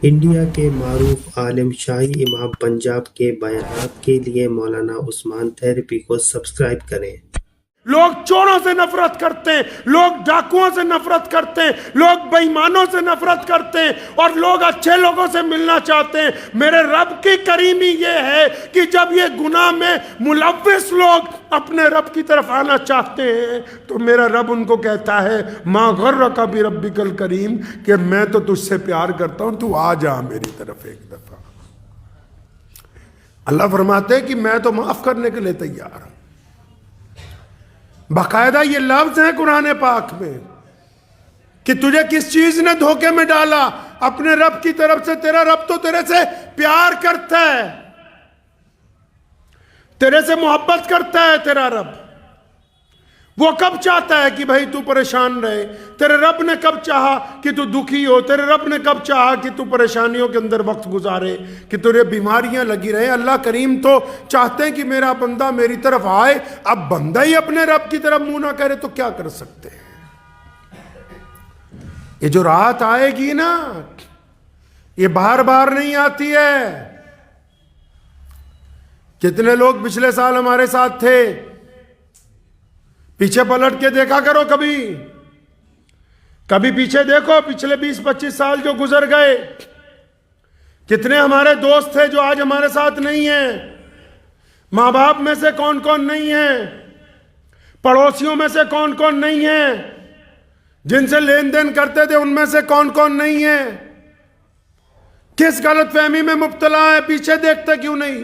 India کے معروف عالم شاہی امام پنجاب کے بیانات کے لیے مولانا عثمان تھیریپی کو سبسکرائب کریں۔ لوگ چوروں سے نفرت کرتے ہیں، لوگ ڈاکوؤں سے نفرت کرتے ہیں، لوگ بے ایمانوں سے نفرت کرتے ہیں، اور لوگ اچھے لوگوں سے ملنا چاہتے ہیں۔ میرے رب کی کریمی یہ ہے کہ جب یہ گناہ میں ملوث لوگ اپنے رب کی طرف آنا چاہتے ہیں تو میرا رب ان کو کہتا ہے ما غرک بربک الکریم، کہ میں تو تجھ سے پیار کرتا ہوں، تو آ جا میری طرف ایک دفعہ۔ اللہ فرماتے ہیں کہ میں تو معاف کرنے کے لیے تیار ہوں۔ باقاعدہ یہ لفظ ہے قرآن پاک میں کہ تجھے کس چیز نے دھوکے میں ڈالا، اپنے رب کی طرف سے۔ تیرا رب تو تیرے سے پیار کرتا ہے، تیرے سے محبت کرتا ہے۔ تیرا رب وہ کب چاہتا ہے کہ بھائی تو پریشان رہے؟ تیرے رب نے کب چاہا کہ تو دکھی ہو؟ تیرے رب نے کب چاہا کہ تو پریشانیوں کے اندر وقت گزارے، کہ تجھے بیماریاں لگی رہے؟ اللہ کریم تو چاہتے ہیں کہ میرا بندہ میری طرف آئے۔ اب بندہ ہی اپنے رب کی طرف منہ نہ کرے تو کیا کر سکتے ہیں؟ یہ جو رات آئے گی نا، یہ بار بار نہیں آتی ہے۔ کتنے لوگ پچھلے سال ہمارے ساتھ تھے؟ پیچھے پلٹ کے دیکھا کرو، کبھی پیچھے دیکھو، پچھلے 20-25 سال جو گزر گئے، کتنے ہمارے دوست تھے جو آج ہمارے ساتھ نہیں ہیں؟ ماں باپ میں سے کون کون نہیں ہیں؟ پڑوسیوں میں سے کون کون نہیں ہیں؟ جن سے لین دین کرتے تھے ان میں سے کون کون نہیں ہیں؟ کس غلط فہمی میں مبتلا ہیں؟ پیچھے دیکھتے کیوں نہیں؟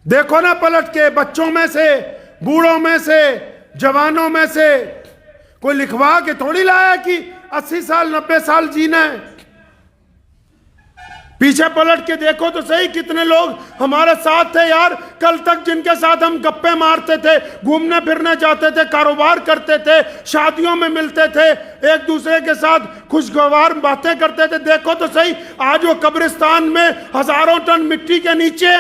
دیکھو نا پلٹ کے، بچوں میں سے، بوڑھوں میں سے، جوانوں میں سے۔ کوئی لکھوا کے تھوڑی لایا کہ 80 سال 90 سال جینا ہے۔ پیچھے پلٹ کے دیکھو تو صحیح، کتنے لوگ ہمارے ساتھ تھے یار کل تک، جن کے ساتھ ہم گپے مارتے تھے، گھومنے پھرنے جاتے تھے، کاروبار کرتے تھے، شادیوں میں ملتے تھے، ایک دوسرے کے ساتھ خوشگوار باتیں کرتے تھے۔ دیکھو تو صحیح، آج وہ قبرستان میں ہزاروں ٹن مٹی کے نیچے۔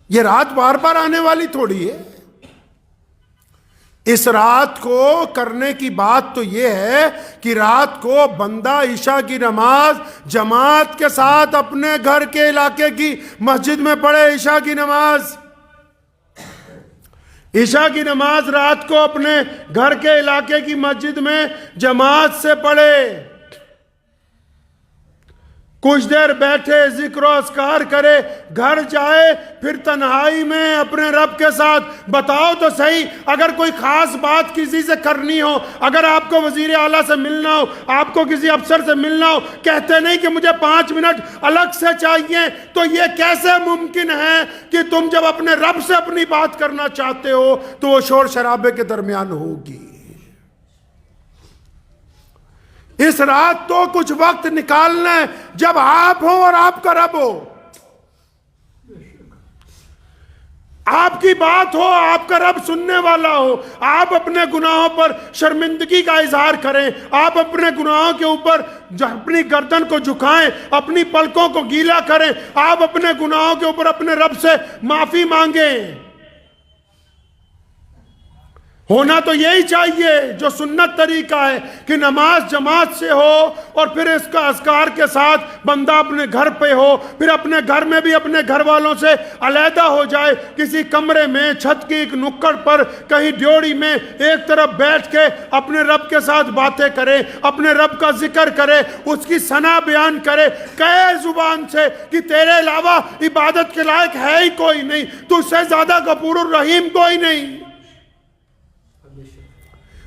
یہ رات بار بار آنے والی تھوڑی ہے۔ اس رات کو کرنے کی بات تو یہ ہے کہ رات کو بندہ عشاء کی نماز جماعت کے ساتھ اپنے گھر کے علاقے کی مسجد میں پڑھے۔ عشاء کی نماز، عشاء کی نماز رات کو اپنے گھر کے علاقے کی مسجد میں جماعت سے پڑھے۔ کچھ دیر بیٹھے، ذکر و اذکار کرے، گھر جائے، پھر تنہائی میں اپنے رب کے ساتھ بتاؤ تو صحیح، اگر کوئی خاص بات کسی سے کرنی ہو، اگر آپ کو وزیر اعلیٰ سے ملنا ہو، آپ کو کسی افسر سے ملنا ہو، کہتے نہیں کہ مجھے 5 منٹ الگ سے چاہیے، تو یہ کیسے ممکن ہے کہ تم جب اپنے رب سے اپنی بات کرنا چاہتے ہو تو وہ شور شرابے کے درمیان ہوگی؟ اس رات تو کچھ وقت نکالنا ہے جب آپ ہو اور آپ کا رب ہو، آپ کی بات ہو، آپ کا رب سننے والا ہو۔ آپ اپنے گناہوں پر شرمندگی کا اظہار کریں، آپ اپنے گناہوں کے اوپر اپنی گردن کو جھکائیں، اپنی پلکوں کو گیلا کریں، آپ اپنے گناہوں کے اوپر اپنے رب سے معافی مانگیں۔ ہونا تو یہی چاہیے جو سنت طریقہ ہے کہ نماز جماعت سے ہو، اور پھر اس کا اذکار کے ساتھ بندہ اپنے گھر پہ ہو، پھر اپنے گھر میں بھی اپنے گھر والوں سے علیحدہ ہو جائے، کسی کمرے میں، چھت کی ایک نکڑ پر، کہیں ڈیوڑی میں ایک طرف بیٹھ کے اپنے رب کے ساتھ باتیں کرے، اپنے رب کا ذکر کرے، اس کی ثنا بیان کرے، کہے زبان سے کہ تیرے علاوہ عبادت کے لائق ہے ہی کوئی نہیں، تجھ سے زیادہ غفور الرحیم کوئی نہیں۔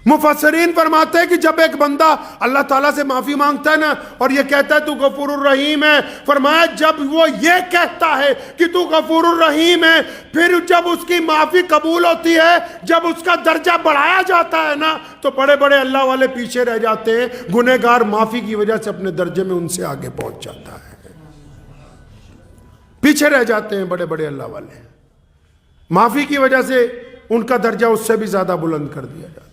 مفسرین فرماتے ہیں کہ جب ایک بندہ اللہ تعالیٰ سے معافی مانگتا ہے نا اور یہ کہتا ہے تو غفور الرحیم ہے، فرمایا جب وہ یہ کہتا ہے کہ تو غفور الرحیم ہے، پھر جب اس کی معافی قبول ہوتی ہے، جب اس کا درجہ بڑھایا جاتا ہے نا، تو بڑے بڑے اللہ والے پیچھے رہ جاتے ہیں۔ گنہگار معافی کی وجہ سے اپنے درجے میں ان سے آگے پہنچ جاتا ہے، پیچھے رہ جاتے ہیں بڑے بڑے اللہ والے، معافی کی وجہ سے ان کا درجہ اس سے بھی زیادہ بلند کر دیا جاتا ہے۔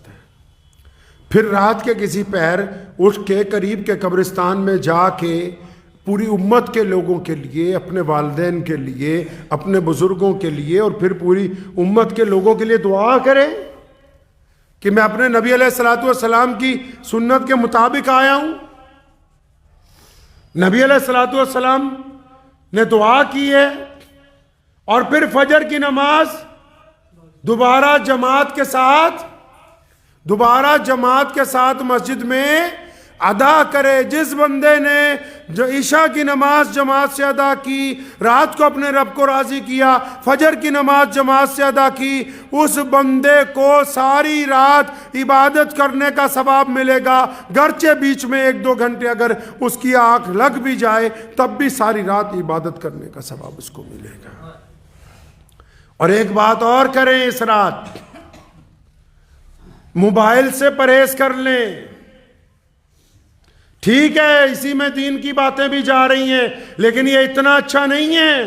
پھر رات کے کسی پہر اٹھ کے قریب کے قبرستان میں جا کے پوری امت کے لوگوں کے لیے، اپنے والدین کے لیے، اپنے بزرگوں کے لیے، اور پھر پوری امت کے لوگوں کے لیے دعا کریں کہ میں اپنے نبی علیہ الصلوۃ والسلام کی سنت کے مطابق آیا ہوں۔ نبی علیہ الصلوۃ والسلام نے دعا کی ہے اور پھر فجر کی نماز دوبارہ جماعت کے ساتھ مسجد میں ادا کرے. جس بندے نے جو عشاء کی نماز جماعت سے ادا کی، رات کو اپنے رب کو راضی کیا، فجر کی نماز جماعت سے ادا کی، اس بندے کو ساری رات عبادت کرنے کا ثواب ملے گا. گرچہ بیچ میں 1-2 گھنٹے اگر اس کی آنکھ لگ بھی جائے تب بھی ساری رات عبادت کرنے کا ثواب اس کو ملے گا. اور ایک بات اور کریں اس رات، موبائل سے پرہیز کر لیں. ٹھیک ہے اسی میں دین کی باتیں بھی جا رہی ہیں، لیکن یہ اتنا اچھا نہیں ہے.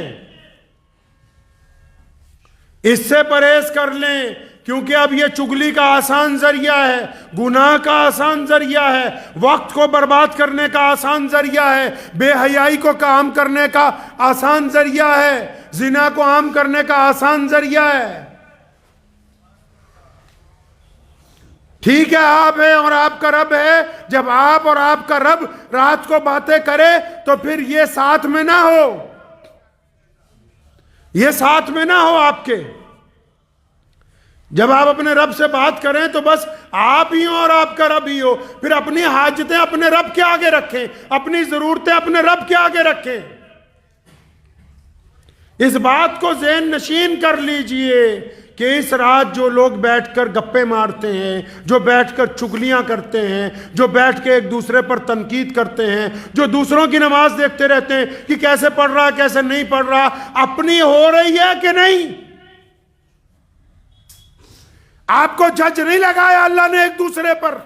اس سے پرہیز کر لیں، کیونکہ اب یہ چگلی کا آسان ذریعہ ہے، گناہ کا آسان ذریعہ ہے، وقت کو برباد کرنے کا آسان ذریعہ ہے، بے حیائی کو عام کرنے کا آسان ذریعہ ہے، زنا کو عام کرنے کا آسان ذریعہ ہے. ٹھیک ہے آپ ہے اور آپ کا رب ہے. جب آپ اور آپ کا رب رات کو باتیں کرے تو پھر یہ ساتھ میں نہ ہو آپ کے. جب آپ اپنے رب سے بات کریں تو بس آپ ہی ہو اور آپ کا رب ہی ہو. پھر اپنی حاجتیں اپنے رب کے آگے رکھیں، اپنی ضرورتیں اپنے رب کے آگے رکھیں. اس بات کو ذہن نشین کر لیجئے کہ اس رات جو لوگ بیٹھ کر گپے مارتے ہیں، جو بیٹھ کر چگلیاں کرتے ہیں، جو بیٹھ کے ایک دوسرے پر تنقید کرتے ہیں، جو دوسروں کی نماز دیکھتے رہتے ہیں کہ کیسے پڑھ رہا کیسے نہیں پڑھ رہا، اپنی ہو رہی ہے کہ نہیں؟ آپ کو جج نہیں لگایا اللہ نے ایک دوسرے پر،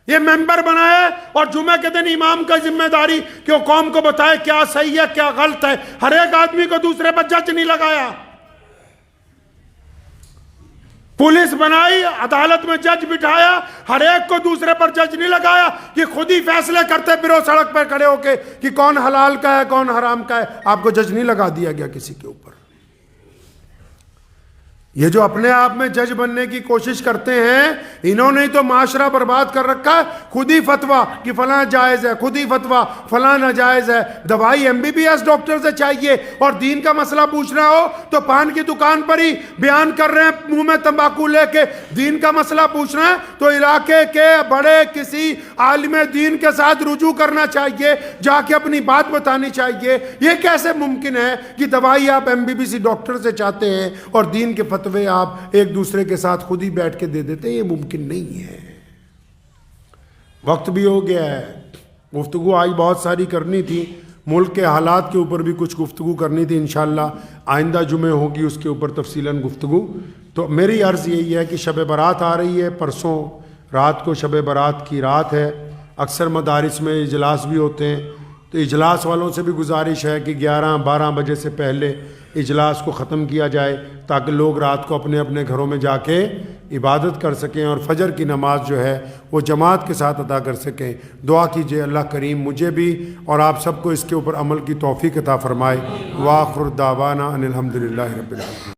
یہ ممبر بنایا اور جمعہ کے دن امام کا ذمہ داری کہ وہ قوم کو بتائے کیا صحیح ہے کیا غلط ہے. ہر ایک آدمی کو دوسرے پر جج نہیں لگایا. پولیس بنائی، عدالت میں جج بٹھایا، ہر ایک کو دوسرے پر جج نہیں لگایا کہ خود ہی فیصلے کرتے پھرو سڑک پر کھڑے ہو کے کہ کون حلال کا ہے کون حرام کا ہے. آپ کو جج نہیں لگا دیا گیا کسی کے اوپر. یہ جو اپنے آپ میں جج بننے کی کوشش کرتے ہیں، انہوں نے تو معاشرہ برباد کر رکھا ہے. خود ہی فتویٰ کہ فلاں جائز ہے، خود ہی فتویٰ فلاں ناجائز ہے. دوائی MBBS ڈاکٹر سے چاہیے اور دین کا مسئلہ پوچھنا ہو تو پان کی دکان پر ہی بیان کر رہے ہیں منہ میں تمباکو لے کے. دین کا مسئلہ پوچھنا ہے تو علاقے کے بڑے کسی عالم دین کے ساتھ رجوع کرنا چاہیے، جا کے اپنی بات بتانی چاہیے. یہ کیسے ممکن ہے کہ دوائی آپ MBBS ڈاکٹر سے چاہتے ہیں اور دین کے فتوے آپ ایک دوسرے کے ساتھ خود ہی بیٹھ کے دے دیتے ہیں؟ یہ ممکن نہیں ہے. وقت بھی ہو گیا ہے. گفتگو آج بہت ساری کرنی تھی، ملک کے حالات کے اوپر بھی کچھ گفتگو کرنی تھی. انشاءاللہ آئندہ جمعے ہوگی اس کے اوپر تفصیلاً گفتگو. تو میری عرض یہی ہے کہ شب برات آ رہی ہے، پرسوں رات کو شب برات کی رات ہے. اکثر مدارس میں اجلاس بھی ہوتے ہیں، تو اجلاس والوں سے بھی گزارش ہے کہ 11-12 بجے سے پہلے اجلاس کو ختم کیا جائے تاکہ لوگ رات کو اپنے اپنے گھروں میں جا کے عبادت کر سکیں اور فجر کی نماز جو ہے وہ جماعت کے ساتھ ادا کر سکیں. دعا کیجئے اللہ کریم مجھے بھی اور آپ سب کو اس کے اوپر عمل کی توفیق عطا فرمائے. وآخر دعوانا ان الحمدللہ رب العالمین.